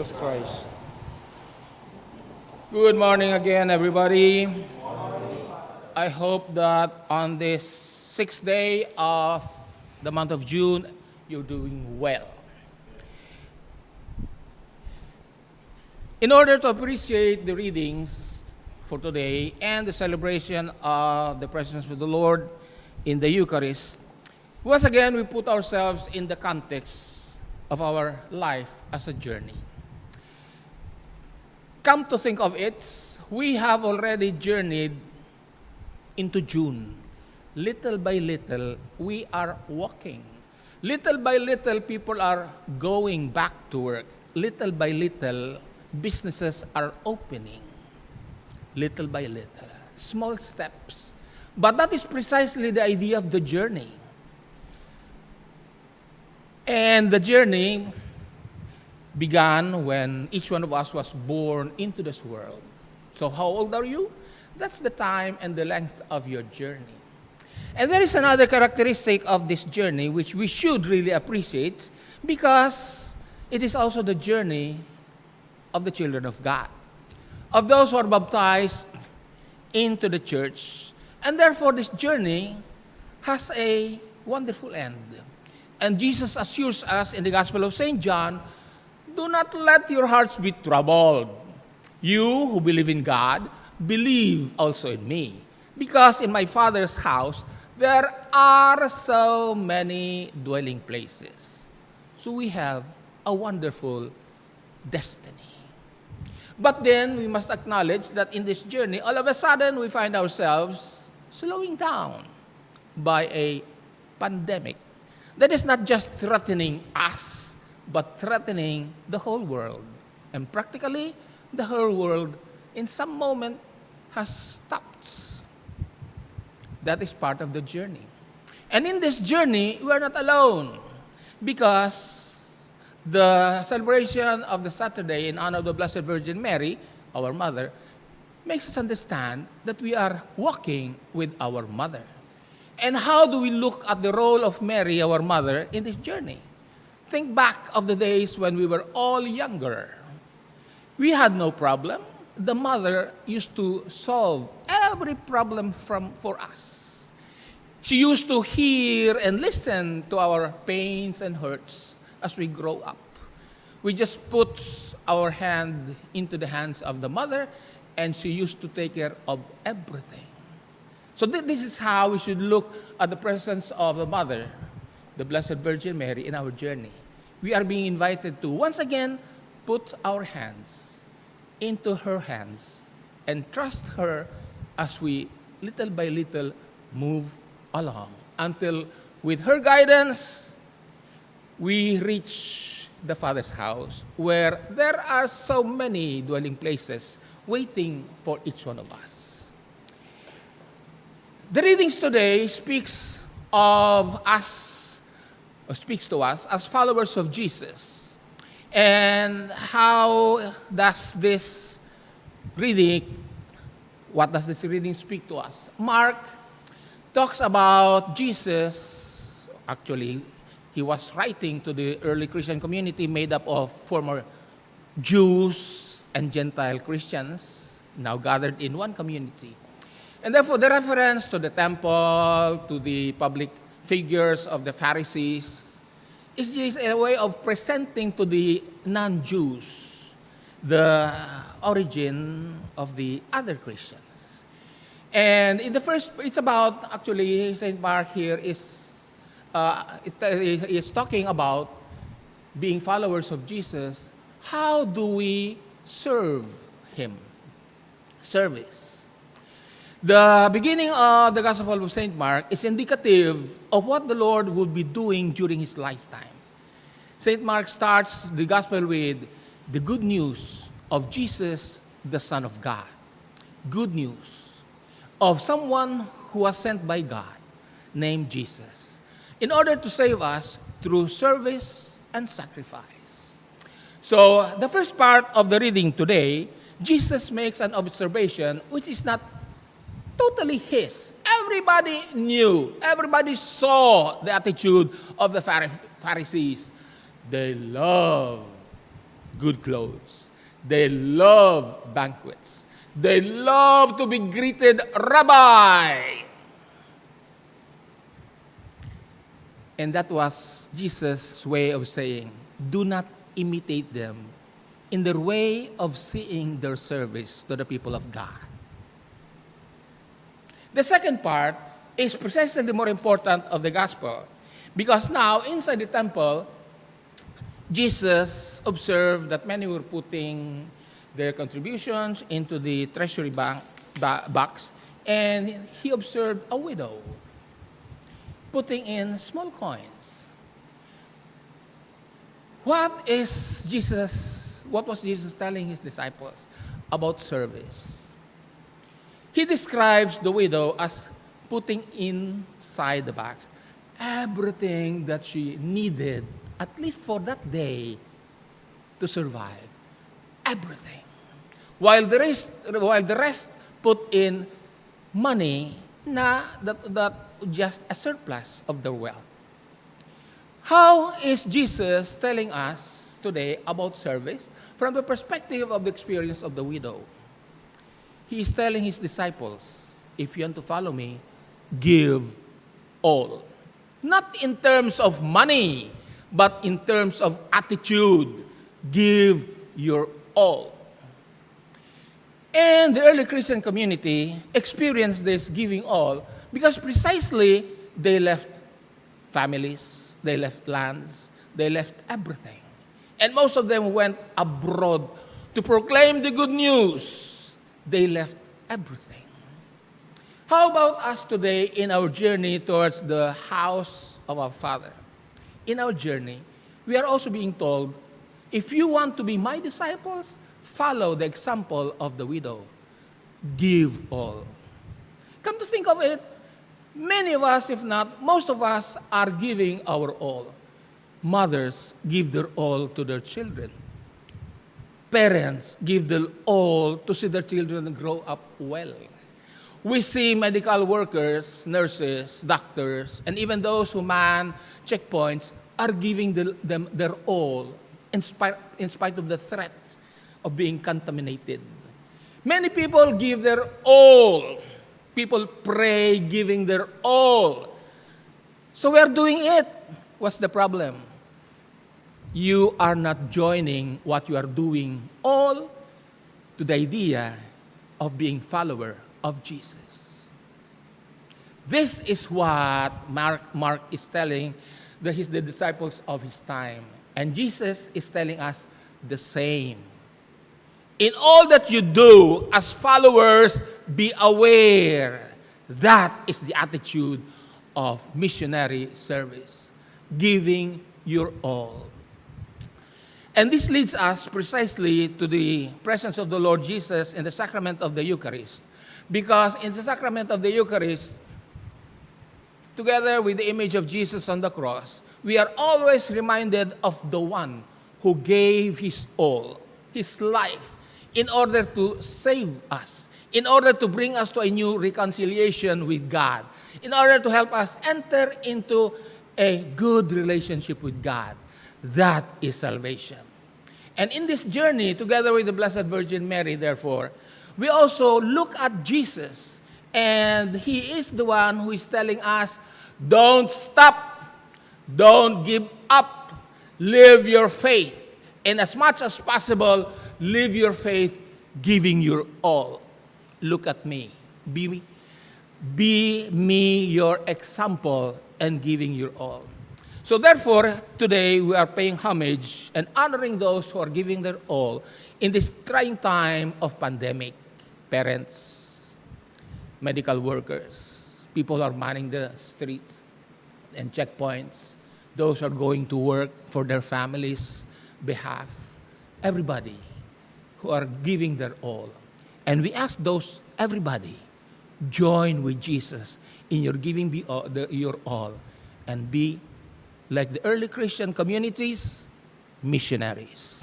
Jesus Christ. Good morning again, everybody. I hope that on this sixth day of the month of June, you're doing well. In order to appreciate the readings for today and the celebration of the presence of the Lord in the Eucharist, once again, we put ourselves in the context of our life as a journey. Come to think of it, we have already journeyed into June. Little by little, we are walking. Little by little, people are going back to work. Little by little, businesses are opening. Little by little. Small steps. But that is precisely the idea of the journey. And the journey began when each one of us was born into this world. So how old are you? That's the time and the length of your journey. And there is another characteristic of this journey which we should really appreciate because it is also the journey of the children of God, of those who are baptized into the church. And therefore this journey has a wonderful end. And Jesus assures us in the Gospel of St. John, do not let your hearts be troubled. You who believe in God, believe also in me. Because in my Father's house, there are so many dwelling places. So we have a wonderful destiny. But then we must acknowledge that in this journey, all of a sudden we find ourselves slowing down by a pandemic that is not just threatening us, but threatening the whole world. And practically, the whole world, in some moment, has stopped. That is part of the journey. And in this journey, we are not alone, because the celebration of the Saturday in honor of the Blessed Virgin Mary, our mother, makes us understand that we are walking with our mother. And how do we look at the role of Mary, our mother, in this journey? Think back of the days when we were all younger. We had no problem. The mother used to solve every problem for us. She used to hear and listen to our pains and hurts as we grow up. We just put our hand into the hands of the mother, and she used to take care of everything. So this is how we should look at the presence of the mother, the Blessed Virgin Mary, in our journey. We are being invited to, once again, put our hands into her hands and trust her as we, little by little, move along until, with her guidance, we reach the Father's house, where there are so many dwelling places waiting for each one of us. The readings today speaks to us as followers of Jesus. And how does this reading, what does this reading speak to us? Mark talks about Jesus. Actually, he was writing to the early Christian community made up of former Jews and Gentile Christians, now gathered in one community. And therefore, the reference to the temple, to the public figures of the Pharisees, is just a way of presenting to the non-Jews the origin of the other Christians. And in the first, it's about, actually, St. Mark here is talking about being followers of Jesus. How do we serve him? Service. The beginning of the Gospel of St. Mark is indicative of what the Lord would be doing during his lifetime. St. Mark starts the Gospel with the good news of Jesus, the Son of God. Good news of someone who was sent by God, named Jesus, in order to save us through service and sacrifice. So, the first part of the reading today, Jesus makes an observation which is not totally his. Everybody knew, everybody saw the attitude of the Pharisees. They love good clothes. They love banquets. They love to be greeted, Rabbi. And that was Jesus' way of saying, do not imitate them in their way of seeing their service to the people of God. The second part is precisely the more important of the gospel, because now inside the temple, Jesus observed that many were putting their contributions into the treasury box, and he observed a widow putting in small coins. What was Jesus telling his disciples about service? He describes the widow as putting inside the box everything that she needed, at least for that day, to survive. Everything. While the rest put in money that just a surplus of their wealth. How is Jesus telling us today about service from the perspective of the experience of the widow? He is telling his disciples, if you want to follow me, give all. Not in terms of money, but in terms of attitude. Give your all. And the early Christian community experienced this giving all because precisely they left families, they left lands, they left everything. And most of them went abroad to proclaim the good news. They left everything. How about us today in our journey towards the house of our Father? In our journey, we are also being told, if you want to be my disciples, follow the example of the widow. Give all. Come to think of it, many of us, if not most of us, are giving our all. Mothers give their all to their children. Parents give their all to see their children grow up well. We see medical workers, nurses, doctors, and even those who man checkpoints are giving them their all in spite of the threat of being contaminated. Many people give their all. People pray giving their all. So we are doing it. What's the problem? You are not joining what you are doing all to the idea of being follower of Jesus. This is what Mark is telling the disciples of his time. And Jesus is telling us the same. In all that you do as followers, be aware. That is the attitude of missionary service. Giving your all. And this leads us precisely to the presence of the Lord Jesus in the sacrament of the Eucharist. Because in the sacrament of the Eucharist, together with the image of Jesus on the cross, we are always reminded of the one who gave his all, his life, in order to save us, in order to bring us to a new reconciliation with God, in order to help us enter into a good relationship with God. That is salvation. And in this journey, together with the Blessed Virgin Mary, therefore, we also look at Jesus, and he is the one who is telling us, don't stop, don't give up, live your faith. And as much as possible, live your faith giving your all. Look at me. Be me your example and giving your all. So therefore, today we are paying homage and honoring those who are giving their all in this trying time of pandemic. Parents, medical workers, people who are manning the streets and checkpoints, those who are going to work for their families' behalf, everybody who are giving their all. And we ask everybody, join with Jesus in your giving your all and be like the early Christian communities, missionaries.